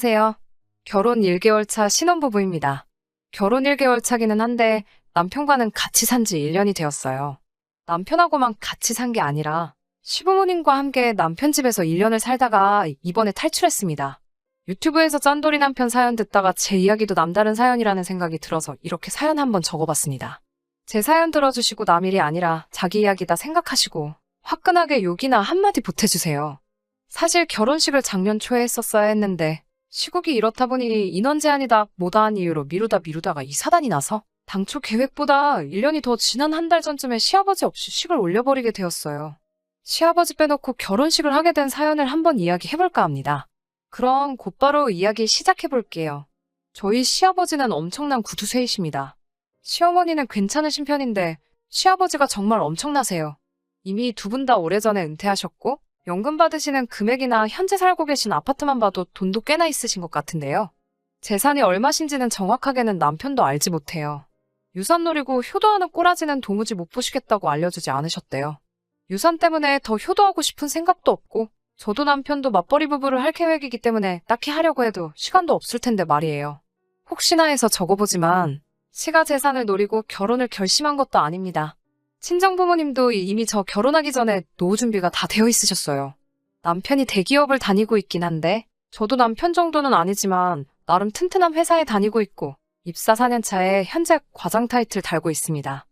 안녕하세요. 결혼 1개월 차 신혼부부입니다. 결혼 1개월 차기는 한데 남편과는 같이 산지 1년이 되었어요. 남편하고만 같이 산 게 아니라 시부모님과 함께 남편 집에서 1년을 살다가 이번에 탈출했습니다. 유튜브에서 짠돌이 남편 사연 듣다가 제 이야기도 남다른 사연이라는 생각이 들어서 이렇게 사연 한번 적어봤습니다. 제 사연 들어주시고 남일이 아니라 자기 이야기다 생각하시고 화끈하게 욕이나 한마디 보태주세요. 사실 결혼식을 작년 초에 했었어야 했는데 시국이 이렇다 보니 인원 제한이다 뭐다 한 이유로 미루다가 이 사단이 나서 당초 계획보다 1년이 더 지난 한 달 전쯤에 시아버지 없이 식을 올려버리게 되었어요. 시아버지 빼놓고 결혼식을 하게 된 사연을 한번 이야기해볼까 합니다. 그럼 곧바로 이야기 시작해볼게요. 저희 시아버지는 엄청난 구두쇠이십니다. 시어머니는 괜찮으신 편인데 시아버지가 정말 엄청나세요. 이미 두 분 다 오래전에 은퇴하셨고 연금 받으시는 금액이나 현재 살고 계신 아파트만 봐도 돈도 꽤나 있으신 것 같은데요. 재산이 얼마신지는 정확하게는 남편도 알지 못해요. 유산 노리고 효도하는 꼬라지는 도무지 못 보시겠다고 알려주지 않으셨대요. 유산 때문에 더 효도하고 싶은 생각도 없고 저도 남편도 맞벌이 부부를 할 계획이기 때문에 딱히 하려고 해도 시간도 없을 텐데 말이에요. 혹시나 해서 적어보지만 시가 재산을 노리고 결혼을 결심한 것도 아닙니다. 친정부모님도 이미 저 결혼하기 전에 노후 준비가 다 되어 있으셨어요. 남편이 대기업을 다니고 있긴 한데 저도 남편 정도는 아니지만 나름 튼튼한 회사에 다니고 있고 입사 4년 차에 현재 과장 타이틀 달고 있습니다.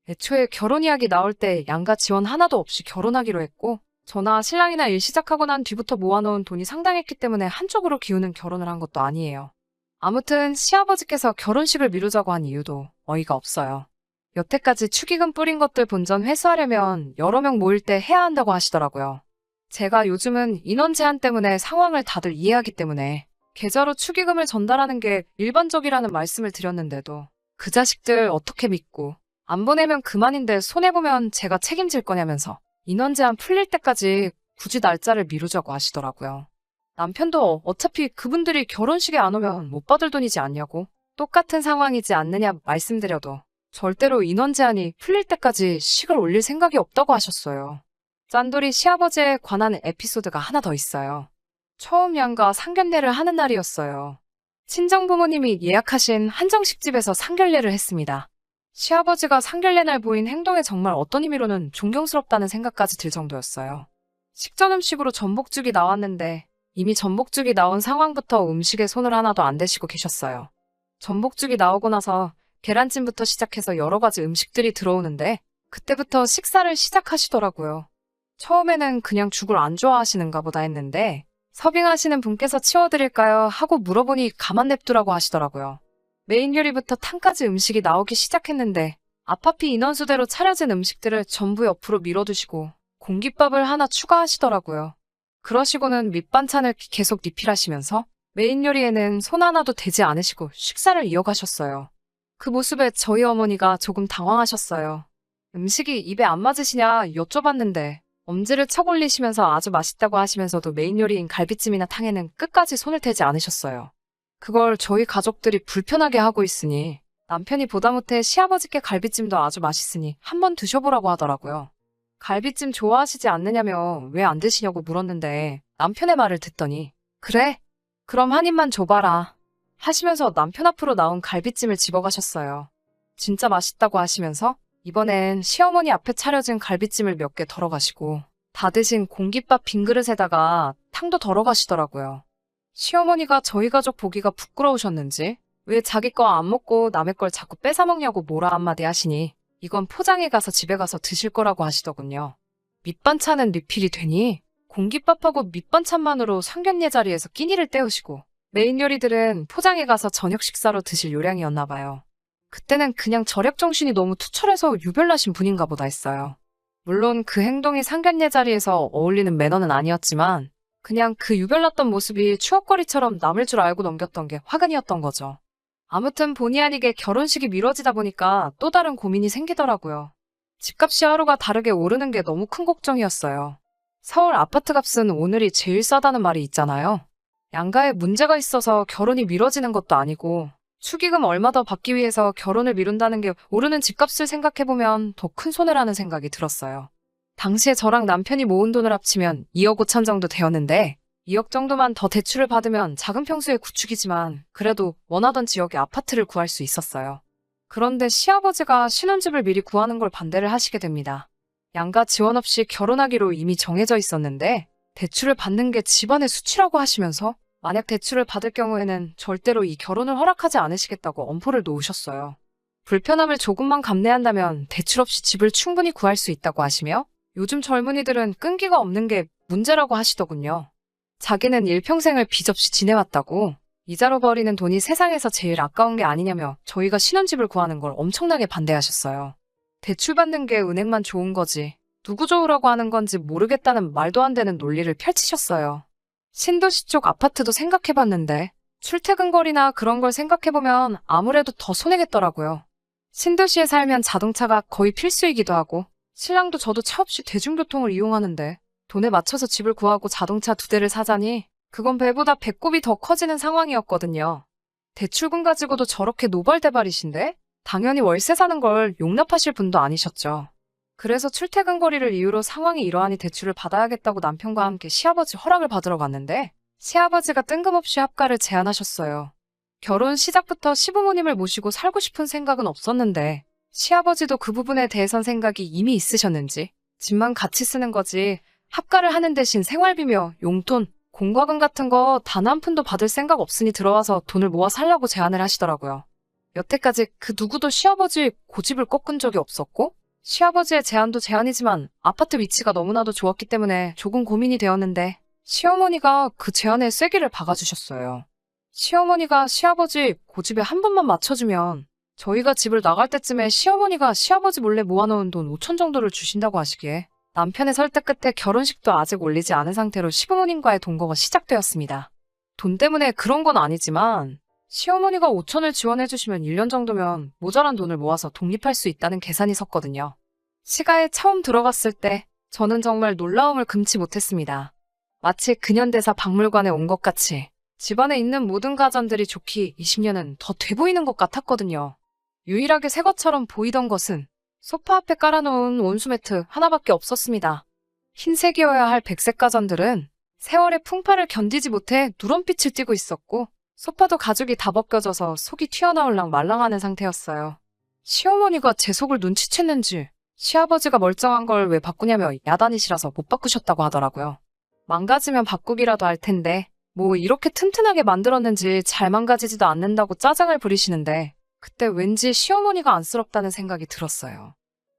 애초에 결혼 이야기 나올 때 양가 지원 하나도 없이 결혼하기로 했고 저나 신랑이나 일 시작하고 난 뒤부터 모아놓은 돈이 상당했기 때문에 한쪽으로 기우는 결혼을 한 것도 아니에요. 아무튼 시아버지께서 결혼식을 미루자고 한 이유도 어이가 없어요. 여태까지 축의금 뿌린 것들 본전 회수하려면 여러 명 모일 때 해야 한다고 하시더라고요. 제가 요즘은 인원 제한 때문에 상황을 다들 이해하기 때문에 계좌로 축의금을 전달하는 게 일반적이라는 말씀을 드렸는데도 그 자식들 어떻게 믿고 안 보내면 그만인데 손해보면 제가 책임질 거냐면서 인원 제한 풀릴 때까지 굳이 날짜를 미루자고 하시더라고요. 남편도 어차피 그분들이 결혼식에 안 오면 못 받을 돈이지 않냐고 똑같은 상황이지 않느냐 말씀드려도 절대로 인원 제한이 풀릴 때까지 식을 올릴 생각이 없다고 하셨어요. 짠돌이 시아버지에 관한 에피소드가 하나 더 있어요. 처음 양가 상견례를 하는 날이었어요. 친정부모님이 예약하신 한정식집에서 상견례를 했습니다. 시아버지가 상견례 날 보인 행동에 정말 어떤 의미로는 존경스럽다는 생각까지 들 정도였어요. 식전 음식으로 전복죽이 나왔는데 이미 전복죽이 나온 상황부터 음식에 손을 하나도 안 대시고 계셨어요. 전복죽이 나오고 나서 계란찜부터 시작해서 여러 가지 음식들이 들어오는데 그때부터 식사를 시작하시더라고요. 처음에는 그냥 죽을 안 좋아하시는가 보다 했는데 서빙하시는 분께서 치워드릴까요? 하고 물어보니 가만 냅두라고 하시더라고요. 메인 요리부터 탕까지 음식이 나오기 시작했는데 아파피 인원수대로 차려진 음식들을 전부 옆으로 밀어두시고 공깃밥을 하나 추가하시더라고요. 그러시고는 밑반찬을 계속 리필하시면서 메인 요리에는 손 하나도 대지 않으시고 식사를 이어가셨어요. 그 모습에 저희 어머니가 조금 당황하셨어요. 음식이 입에 안 맞으시냐 여쭤봤는데 엄지를 척 올리시면서 아주 맛있다고 하시면서도 메인 요리인 갈비찜이나 탕에는 끝까지 손을 대지 않으셨어요. 그걸 저희 가족들이 불편하게 하고 있으니 남편이 보다 못해 시아버지께 갈비찜도 아주 맛있으니 한번 드셔보라고 하더라고요. 갈비찜 좋아하시지 않느냐며 왜 안 드시냐고 물었는데 남편의 말을 듣더니 그래? 그럼 한 입만 줘봐라 하시면서 남편 앞으로 나온 갈비찜을 집어가셨어요. 진짜 맛있다고 하시면서 이번엔 시어머니 앞에 차려진 갈비찜을 몇 개 덜어가시고 다 드신 공깃밥 빈 그릇에다가 탕도 덜어가시더라고요. 시어머니가 저희 가족 보기가 부끄러우셨는지 왜 자기 거 안 먹고 남의 걸 자꾸 뺏어먹냐고 뭐라 한마디 하시니 이건 포장해 가서 집에 가서 드실 거라고 하시더군요. 밑반찬은 리필이 되니 공깃밥하고 밑반찬만으로 상견례 자리에서 끼니를 때우시고 메인 요리들은 포장해 가서 저녁 식사로 드실 요량이었나 봐요. 그때는 그냥 절약 정신이 너무 투철해서 유별나신 분인가 보다 했어요. 물론 그 행동이 상견례 자리에서 어울리는 매너는 아니었지만 그냥 그 유별났던 모습이 추억거리처럼 남을 줄 알고 넘겼던 게 화근이었던 거죠. 아무튼 본의 아니게 결혼식이 미뤄지다 보니까 또 다른 고민이 생기더라고요. 집값이 하루가 다르게 오르는 게 너무 큰 걱정이었어요. 서울 아파트 값은 오늘이 제일 싸다는 말이 있잖아요. 양가에 문제가 있어서 결혼이 미뤄지는 것도 아니고 축의금 얼마 더 받기 위해서 결혼을 미룬다는 게 오르는 집값을 생각해보면 더 큰 손해라는 생각이 들었어요. 당시에 저랑 남편이 모은 돈을 합치면 2억 5천 정도 되었는데 2억 정도만 더 대출을 받으면 작은 평수의 구축이지만 그래도 원하던 지역에 아파트를 구할 수 있었어요. 그런데 시아버지가 신혼집을 미리 구하는 걸 반대를 하시게 됩니다. 양가 지원 없이 결혼하기로 이미 정해져 있었는데 대출을 받는 게 집안의 수치라고 하시면서 만약 대출을 받을 경우에는 절대로 이 결혼을 허락하지 않으시겠다고 엄포를 놓으셨어요. 불편함을 조금만 감내한다면 대출 없이 집을 충분히 구할 수 있다고 하시며 요즘 젊은이들은 끈기가 없는 게 문제라고 하시더군요. 자기는 일평생을 빚 없이 지내왔다고 이자로 버리는 돈이 세상에서 제일 아까운 게 아니냐며 저희가 신혼집을 구하는 걸 엄청나게 반대하셨어요. 대출 받는 게 은행만 좋은 거지 누구 좋으라고 하는 건지 모르겠다는 말도 안 되는 논리를 펼치셨어요. 신도시 쪽 아파트도 생각해봤는데 출퇴근거리나 그런 걸 생각해보면 아무래도 더 손해겠더라고요. 신도시에 살면 자동차가 거의 필수이기도 하고 신랑도 저도 차 없이 대중교통을 이용하는데 돈에 맞춰서 집을 구하고 자동차 2대를 사자니 그건 배보다 배꼽이 더 커지는 상황이었거든요. 대출금 가지고도 저렇게 노발대발이신데 당연히 월세 사는 걸 용납하실 분도 아니셨죠. 그래서 출퇴근거리를 이유로 상황이 이러하니 대출을 받아야겠다고 남편과 함께 시아버지 허락을 받으러 갔는데 시아버지가 뜬금없이 합가를 제안하셨어요. 결혼 시작부터 시부모님을 모시고 살고 싶은 생각은 없었는데 시아버지도 그 부분에 대해선 생각이 이미 있으셨는지 집만 같이 쓰는 거지 합가를 하는 대신 생활비며 용돈, 공과금 같은 거 단 한 푼도 받을 생각 없으니 들어와서 돈을 모아 살라고 제안을 하시더라고요. 여태까지 그 누구도 시아버지 고집을 꺾은 적이 없었고 시아버지의 제안도 제안이지만 아파트 위치가 너무나도 좋았기 때문에 조금 고민이 되었는데 시어머니가 그 제안에 쐐기를 박아주셨어요. 시어머니가 시아버지 고집에 한 번만 맞춰주면 저희가 집을 나갈 때쯤에 시어머니가 시아버지 몰래 모아놓은 돈 5천 정도를 주신다고 하시기에 남편의 설득 끝에 결혼식도 아직 올리지 않은 상태로 시부모님과의 동거가 시작되었습니다. 돈 때문에 그런 건 아니지만 시어머니가 5천을 지원해주시면 1년 정도면 모자란 돈을 모아서 독립할 수 있다는 계산이 섰거든요. 시가에 처음 들어갔을 때 저는 정말 놀라움을 금치 못했습니다. 마치 근현대사 박물관에 온 것 같이 집안에 있는 모든 가전들이 좋기 20년은 더 돼 보이는 것 같았거든요. 유일하게 새 것처럼 보이던 것은 소파 앞에 깔아놓은 온수매트 하나밖에 없었습니다. 흰색이어야 할 백색 가전들은 세월의 풍파를 견디지 못해 누런빛을 띠고 있었고 소파도 가죽이 다 벗겨져서 속이 튀어나올랑 말랑하는 상태였어요. 시어머니가 제 속을 눈치챘는지 시아버지가 멀쩡한 걸 왜 바꾸냐며 야단이시라서 못 바꾸셨다고 하더라고요. 망가지면 바꾸기라도 할 텐데 뭐 이렇게 튼튼하게 만들었는지 잘 망가지지도 않는다고 짜증을 부리시는데 그때 왠지 시어머니가 안쓰럽다는 생각이 들었어요.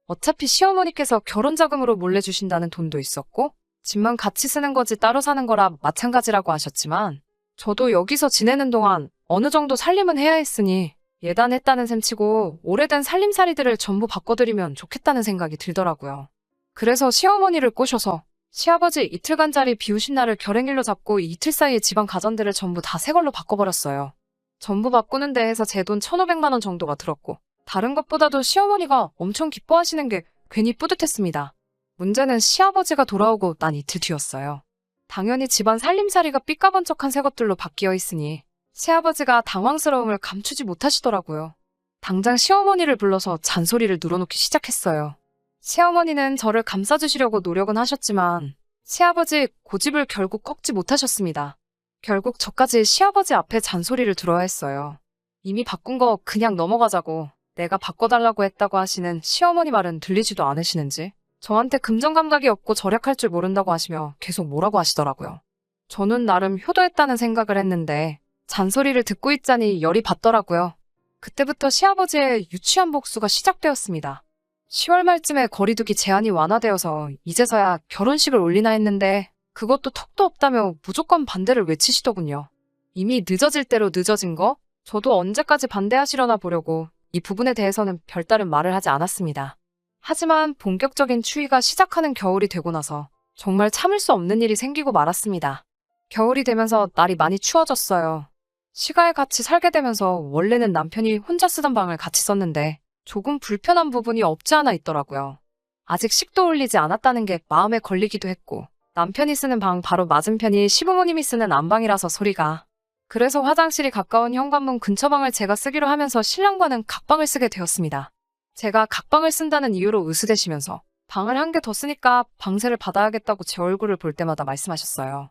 어차피 시어머니께서 결혼자금으로 몰래 주신다는 돈도 있었고 집만 같이 쓰는 거지 따로 사는 거라 마찬가지라고 하셨지만 저도 여기서 지내는 동안 어느 정도 살림은 해야 했으니 예단했다는 셈치고 오래된 살림살이들을 전부 바꿔드리면 좋겠다는 생각이 들더라고요. 그래서 시어머니를 꼬셔서 시아버지 이틀간짜리 비우신 날을 결행일로 잡고 이틀 사이에 집안 가전들을 전부 다 새 걸로 바꿔버렸어요. 전부 바꾸는 데 해서 제 돈 1,500만 원 정도가 들었고 다른 것보다도 시어머니가 엄청 기뻐하시는 게 괜히 뿌듯했습니다. 문제는 시아버지가 돌아오고 난 이틀 뒤였어요. 당연히 집안 살림살이가 삐까번쩍한 새 것들로 바뀌어 있으니 시아버지가 당황스러움을 감추지 못하시더라고요. 당장 시어머니를 불러서 잔소리를 늘어놓기 시작했어요. 시어머니는 저를 감싸주시려고 노력은 하셨지만 시아버지 고집을 결국 꺾지 못하셨습니다. 결국 저까지 시아버지 앞에 잔소리를 들어야 했어요. 이미 바꾼 거 그냥 넘어가자고 내가 바꿔달라고 했다고 하시는 시어머니 말은 들리지도 않으시는지 저한테 금전감각이 없고 절약할 줄 모른다고 하시며 계속 뭐라고 하시더라고요. 저는 나름 효도했다는 생각을 했는데 잔소리를 듣고 있자니 열이 받더라고요. 그때부터 시아버지의 유치한 복수가 시작되었습니다. 10월 말쯤에 거리두기 제한이 완화되어서 이제서야 결혼식을 올리나 했는데 그것도 턱도 없다며 무조건 반대를 외치시더군요. 이미 늦어질 대로 늦어진 거? 저도 언제까지 반대하시려나 보려고 이 부분에 대해서는 별다른 말을 하지 않았습니다. 하지만 본격적인 추위가 시작하는 겨울이 되고 나서 정말 참을 수 없는 일이 생기고 말았습니다. 겨울이 되면서 날이 많이 추워졌어요. 시가에 같이 살게 되면서 원래는 남편이 혼자 쓰던 방을 같이 썼는데 조금 불편한 부분이 없지 않아 있더라고요. 아직 식도 올리지 않았다는 게 마음에 걸리기도 했고 남편이 쓰는 방 바로 맞은편이 시부모님이 쓰는 안방이라서 소리가 그래서 화장실이 가까운 현관문 근처 방을 제가 쓰기로 하면서 신랑과는 각방을 쓰게 되었습니다. 제가 각방을 쓴다는 이유로 으스대시면서 방을 한 개 더 쓰니까 방세를 받아야겠다고 제 얼굴을 볼 때마다 말씀하셨어요.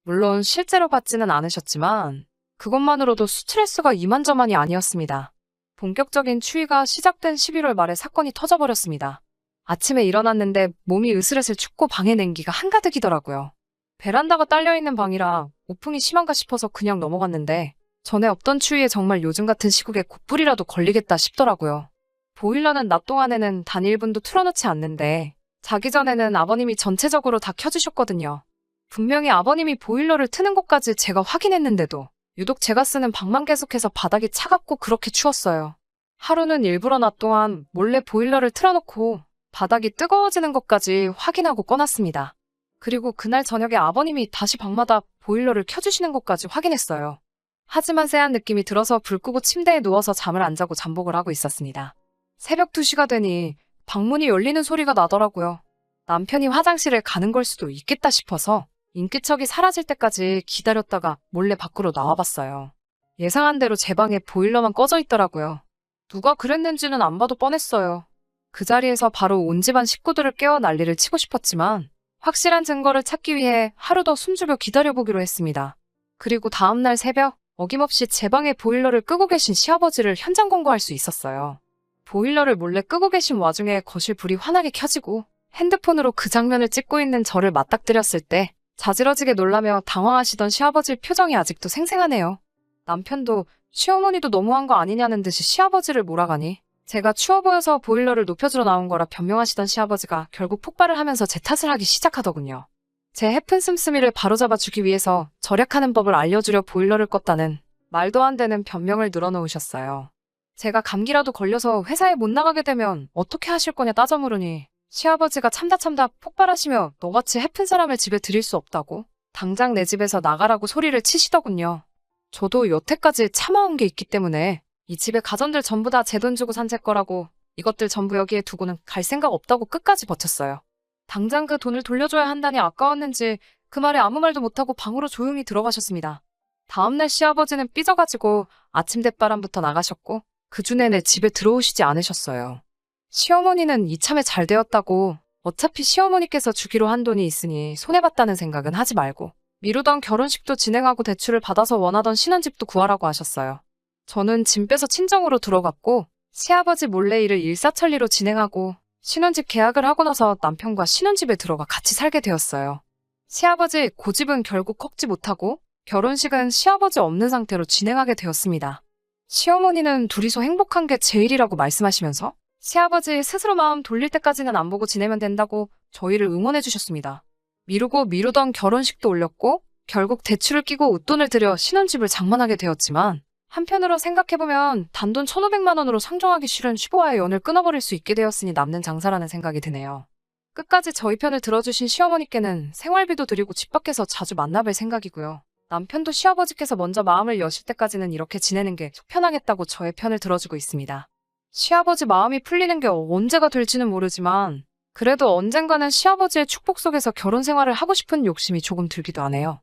물론 실제로 받지는 않으셨지만 그것만으로도 스트레스가 이만저만이 아니었습니다. 본격적인 추위가 시작된 11월 말에 사건이 터져버렸습니다. 아침에 일어났는데 몸이 으슬으슬 춥고 방에 냉기가 한가득이더라고요. 베란다가 딸려있는 방이라 우풍이 심한가 싶어서 그냥 넘어갔는데 전에 없던 추위에 정말 요즘 같은 시국에 곧불이라도 걸리겠다 싶더라고요. 보일러는 낮 동안에는 단 1분도 틀어놓지 않는데 자기 전에는 아버님이 전체적으로 다 켜주셨거든요. 분명히 아버님이 보일러를 트는 것까지 제가 확인했는데도 유독 제가 쓰는 방만 계속해서 바닥이 차갑고 그렇게 추웠어요. 하루는 일부러 낮 동안 몰래 보일러를 틀어놓고 바닥이 뜨거워지는 것까지 확인하고 꺼놨습니다. 그리고 그날 저녁에 아버님이 다시 방마다 보일러를 켜주시는 것까지 확인했어요. 하지만 쎄한 느낌이 들어서 불 끄고 침대에 누워서 잠을 안 자고 잠복을 하고 있었습니다. 새벽 2시가 되니 방문이 열리는 소리가 나더라고요. 남편이 화장실에 가는 걸 수도 있겠다 싶어서 인기척이 사라질 때까지 기다렸다가 몰래 밖으로 나와봤어요. 예상한 대로 제 방에 보일러만 꺼져 있더라고요. 누가 그랬는지는 안 봐도 뻔했어요. 그 자리에서 바로 온 집안 식구들을 깨워 난리를 치고 싶었지만 확실한 증거를 찾기 위해 하루 더 숨죽여 기다려보기로 했습니다. 그리고 다음날 새벽 어김없이 제 방에 보일러를 끄고 계신 시아버지를 현장 검거할 수 있었어요. 보일러를 몰래 끄고 계신 와중에 거실 불이 환하게 켜지고 핸드폰으로 그 장면을 찍고 있는 저를 맞닥뜨렸을 때 자지러지게 놀라며 당황하시던 시아버지 표정이 아직도 생생하네요. 남편도 시어머니도 너무한 거 아니냐는 듯이 시아버지를 몰아가니 제가 추워 보여서 보일러를 높여주러 나온 거라 변명하시던 시아버지가 결국 폭발을 하면서 제 탓을 하기 시작하더군요. 제 해픈 씀씀이를 바로잡아주기 위해서 절약하는 법을 알려주려 보일러를 껐다는 말도 안 되는 변명을 늘어놓으셨어요. 제가 감기라도 걸려서 회사에 못 나가게 되면 어떻게 하실 거냐 따져 물으니 시아버지가 참다 폭발하시며 너같이 해픈 사람을 집에 들일 수 없다고 당장 내 집에서 나가라고 소리를 치시더군요. 저도 여태까지 참아온 게 있기 때문에 이 집의 가전들 전부 다 제 돈 주고 산 제 거라고 이것들 전부 여기에 두고는 갈 생각 없다고 끝까지 버텼어요. 당장 그 돈을 돌려줘야 한다니 아까웠는지 그 말에 아무 말도 못하고 방으로 조용히 들어가셨습니다. 다음날 시아버지는 삐져가지고 아침 대바람부터 나가셨고 그 주 내내 집에 들어오시지 않으셨어요. 시어머니는 이참에 잘 되었다고 어차피 시어머니께서 주기로 한 돈이 있으니 손해봤다는 생각은 하지 말고 미루던 결혼식도 진행하고 대출을 받아서 원하던 신혼집도 구하라고 하셨어요. 저는 짐 빼서 친정으로 들어갔고 시아버지 몰래 일을 일사천리로 진행하고 신혼집 계약을 하고 나서 남편과 신혼집에 들어가 같이 살게 되었어요. 시아버지 고집은 결국 꺾지 못하고 결혼식은 시아버지 없는 상태로 진행하게 되었습니다. 시어머니는 둘이서 행복한 게 제일이라고 말씀하시면서 시아버지 스스로 마음 돌릴 때까지는 안 보고 지내면 된다고 저희를 응원해 주셨습니다. 미루고 미루던 결혼식도 올렸고 결국 대출을 끼고 웃돈을 들여 신혼집을 장만하게 되었지만 한편으로 생각해보면 단돈 1,500만 원으로 상종하기 싫은 시부와의 연을 끊어버릴 수 있게 되었으니 남는 장사라는 생각이 드네요. 끝까지 저희 편을 들어주신 시어머니께는 생활비도 드리고 집 밖에서 자주 만나뵐 생각이고요. 남편도 시아버지께서 먼저 마음을 여실 때까지는 이렇게 지내는 게 속 편하겠다고 저의 편을 들어주고 있습니다. 시아버지 마음이 풀리는 게 언제가 될지는 모르지만 그래도 언젠가는 시아버지의 축복 속에서 결혼 생활을 하고 싶은 욕심이 조금 들기도 하네요.